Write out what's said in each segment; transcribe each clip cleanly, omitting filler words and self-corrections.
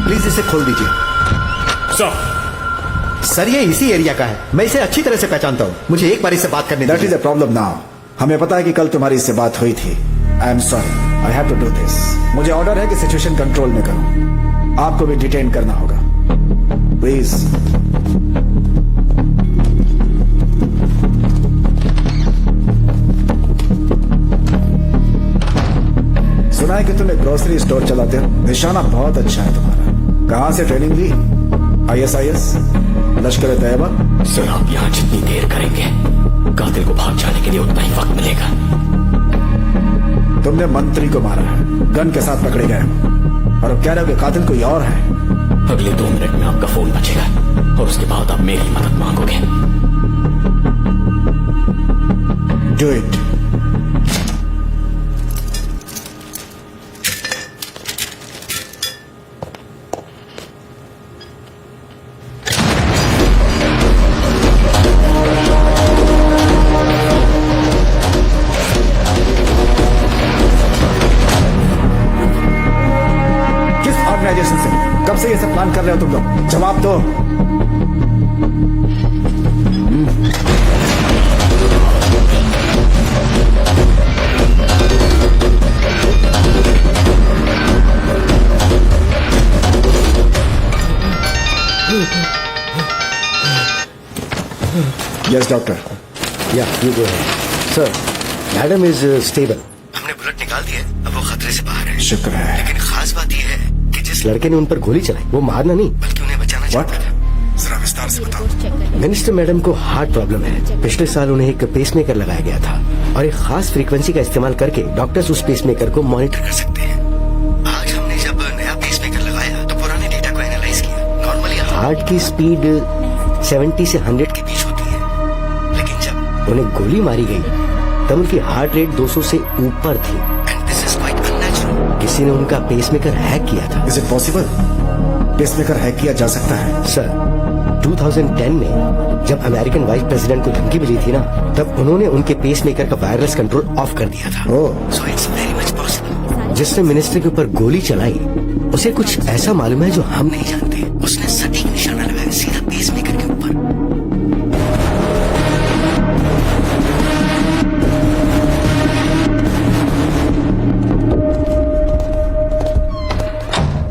Please इसे खोल दीजिए। सर ये इसी एरिया का है, मैं इसे अच्छी तरह से पहचानता हूँ, मुझे एक बार इससे बात करनी। That is a problem now. हमें पता है कि कल तुम्हारी इससे बात हुई थी। I am sorry, I have to do this. मुझे ऑर्डर है कि सिचुएशन कंट्रोल में करो। आपको भी डिटेन करना होगा, प्लीज। सुना है कि तुम एक ग्रोसरी स्टोर चलाते हो, निशाना बहुत अच्छा है तुम्हारा। कहां से ट्रेनिंग ली? ISIS, लश्कर तैयबा? सर आप यहाँ जितनी देर करेंगे कातिल को भाग जाने के लिए उतना ही वक्त मिलेगा। तुमने मंत्री को मारा है, गन के साथ पकड़े गए और अब कह रहे हो कि कातिल कोई और है। अगले 2 मिनट में आपका फोन बचेगा और उसके बाद आप मेरी मदद मांगोगे। Do it. कब से ये सब प्लान कर रहे हो तुम लोग? जवाब दो। Yes doctor. Yeah you go ahead. Sir madam is stable. हमने बुलेट निकाल दी है, अब वो खतरे से बाहर है। शुक्र है। लेकिन खास बात यह है कि जिस लड़के ने उन पर गोली चलाई वो मारना नहीं बल्कि उन्हें बचाना चाहता था। जरा विस्तार से बताओ। मिनिस्टर मैडम को हार्ट प्रॉब्लम है। पिछले साल उन्हें एक पेसमेकर लगाया गया था और एक खास फ्रीक्वेंसी का इस्तेमाल करके डॉक्टर्स उस पेसमेकर को मॉनिटर कर सकते हैं। आज हमने जब नया पेसमेकर लगाया तो पुराने डेटा को एनालाइज किया। नॉर्मली हार्ट की स्पीड 70 से 100 के बीच होती है, लेकिन जब उन्हें गोली मारी गई तब उनकी हार्ट रेट 200 से ऊपर थी। And this is quite unnatural. किसी ने उनका पेसमेकर हैक किया था। Is it possible? Pacemaker hack किया जा सकता है? सर 2010 में जब अमेरिकन वाइस प्रेसिडेंट को धमकी मिली थी ना, तब उन्होंने उनके पेसमेकर का वायरलेस कंट्रोल ऑफ कर दिया था। So it's very much possible. जिसने मिनिस्टर के ऊपर गोली चलाई उसे कुछ ऐसा मालूम है जो हम नहीं जानते। उसने सटीक निशाना लगाया सीधा पेसमेकर के ऊपर।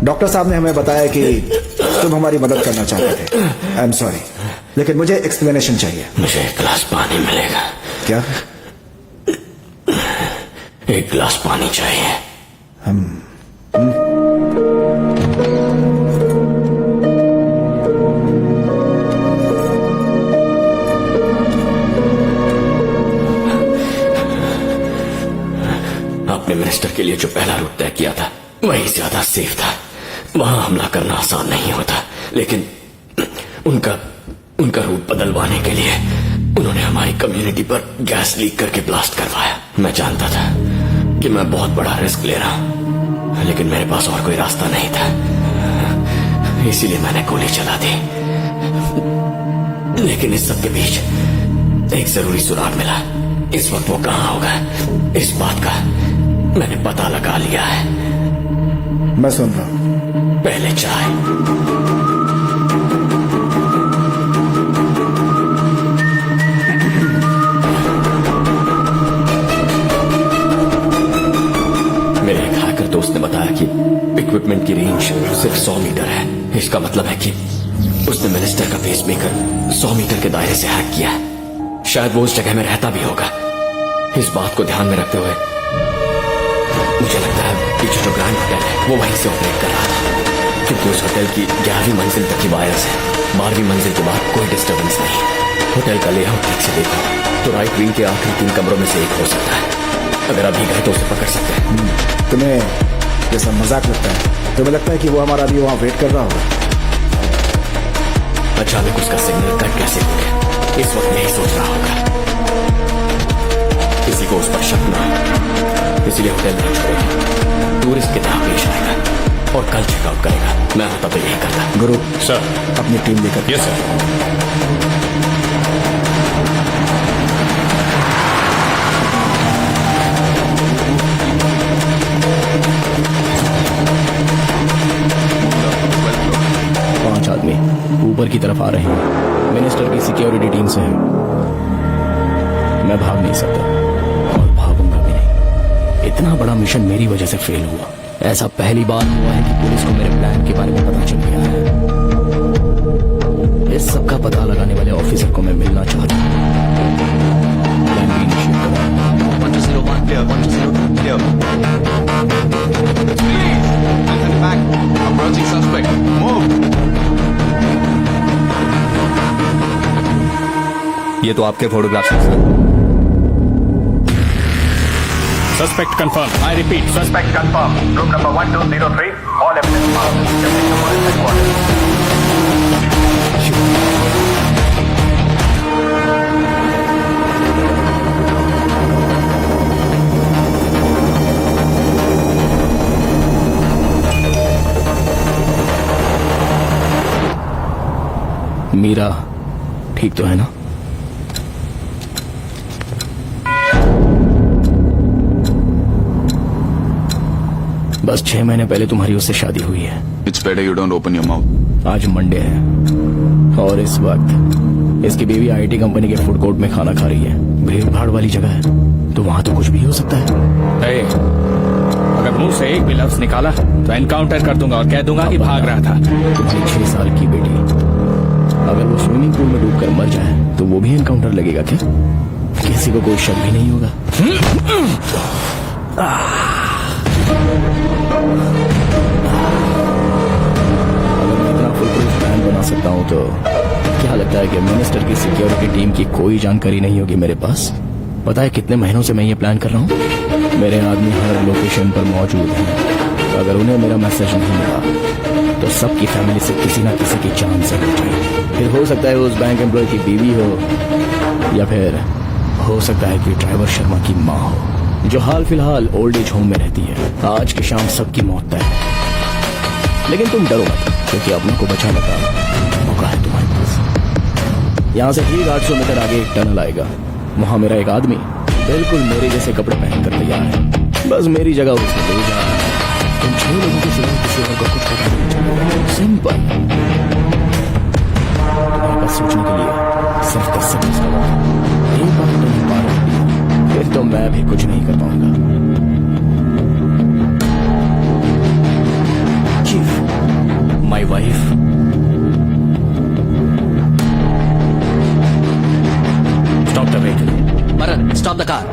डॉक्टर साहब ने हमें बताया कि तुम हमारी मदद करना चाहते थे। आई एम सॉरी, लेकिन मुझे एक्सप्लेनेशन चाहिए। मुझे एक गिलास पानी मिलेगा क्या? एक गिलास पानी चाहिए। आपने मिनिस्टर के लिए जो पहला रूट तय किया था वही ज्यादा सेफ था। वहां हमला करना आसान नहीं होता, लेकिन उनका रूट बदलवाने के लिए उन्होंने हमारी कम्युनिटी पर गैस लीक करके ब्लास्ट करवाया। मैं जानता था कि मैं बहुत बड़ा रिस्क ले रहा हूं, लेकिन मेरे पास और कोई रास्ता नहीं था, इसीलिए मैंने गोली चला दी। लेकिन इस सब के बीच एक जरूरी सुराग मिला। इस वक्त वो कहां होगा इस बात का मैंने पता लगा लिया है। मैं सुन रहा हूं। पहले चाय। मेरे एक हैकर दोस्त ने बताया कि इक्विपमेंट की रेंज सिर्फ 100 मीटर है। इसका मतलब है कि उसने मिनिस्टर का पेसमेकर 100 मीटर के दायरे से हैक किया है। शायद वो उस जगह में रहता भी होगा। इस बात को ध्यान में रखते हुए मुझे लगता है कि जो ग्रैंड होटल है वो वहीं से ऑपरेट कर रहा था, क्योंकि उस होटल की 11वीं मंजिल तक की वायर्स है। 12वीं मंजिल के बाद कोई डिस्टर्बेंस नहीं। होटल का लेआउट ठीक से देखो तो राइट विंग के आखिरी 3 कमरों में से एक हो सकता है। अगर अभी गए तो उसे पकड़ सकते हैं। तुम्हें जैसा मजाक लगता है, तुम्हें लगता है कि वो हमारा अभी वहां वेट कर रहा होगा? अचानक उसका सिग्नल कट कैसे हो गया, इस वक्त यही सोच रहा होगा। किसी को उस पर शक ना हो, इसलिए होटल नहीं छोड़ेगा। टूरिस्ट की तरह पेश आएगा और कल चेकआउट करेगा। मैं होता तो यही करता। गुरु सर, अपनी टीम लेकर। Yes sir. की तरफ आ रहे हैं। मिनिस्टर की सिक्योरिटी टीम से हैं। मैं भाग नहीं सकता और भागूंगा भी नहीं। इतना बड़ा मिशन मेरी वजह से फेल हुआ। ऐसा पहली बार हुआ है कि पुलिस को मेरे प्लान के बारे में पता चल गया है। इस सब का पता लगाने वाले ऑफिसर को मैं मिलना चाहता हूँ। प्लान भी इनिशिएट करो। 1201 clear, 1202 clear. Please, hands at the back. Approaching suspect. Move. ये तो आपके फोटोग्राफ्स हैं sir. Suspect confirm. I repeat, Suspect confirmed. Room number 1203. All evidence marked. Shifting to police headquarters. Meera ठीक तो है ना? बस 6 महीने पहले तुम्हारी उससे शादी हुई है। It's better you don't open your mouth. आज मंडे है और इस वक्त इसकी बीवी आईटी कंपनी के फूड कोर्ट में खाना खा रही है। भीड़ भाड़ वाली जगह है तो वहां तो कुछ भी हो सकता है। अगर मुंह से एक भी लफ्ज निकाला तो एनकाउंटर कर दूंगा और कह दूंगा कि भाग रहा था। तुम्हारी 6 साल की बेटी अगर वो स्विमिंग पूल में डूबकर मर जाए तो वो भी एनकाउंटर लगेगा क्या? किसी को कोई शक भी नहीं होगा। अगर मैं इतना फुल प्रूफ प्लान बना सकता हूँ तो क्या लगता है कि मिनिस्टर की सिक्योरिटी टीम की कोई जानकारी नहीं होगी मेरे पास? पता है कितने महीनों से मैं ये प्लान कर रहा हूँ? मेरे आदमी हर लोकेशन पर मौजूद हैं। अगर उन्हें मेरा मैसेज नहीं मिला तो सबकी फैमिली से किसी ना किसी की जान से हो जाएगी। फिर हो सकता है उस बैंक एम्प्लॉय की बीवी हो या फिर हो सकता है कि ड्राइवर शर्मा की माँ हो जो हाल फिलहाल ओल्ड एज होम में रहती है। आज की शाम सबकी मौत तय है। लेकिन तुम डरो मत क्योंकि अपनों को बचाने का मौका है तुम्हारे पास। यहाँ से ठीक 800 मीटर आगे एक टनल आएगा। वहां मेरा एक आदमी बिल्कुल मेरे जैसे कपड़े पहनकर तैयार है। बस मेरी जगह उसको ले जाना है। तुम 6 लोगों के सिवा किसी और को कुछ पता नहीं चलेगा। सिंपल। तुम्हारे पास सोचने के लिए सिर्फ 10 सेकंड का वक्त है। एक बार तुम पार कर दिया फिर तो मैं भी कुछ नहीं कर पाऊंगा। Chief, my wife stop the vehicle. Maran, stop the car.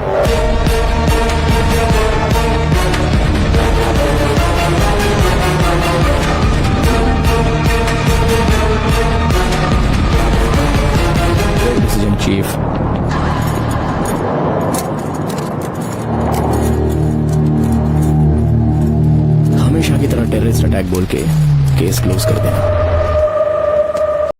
Decision chief. हमेशा की तरह टेररिस्ट अटैक बोल के केस क्लोज कर देना।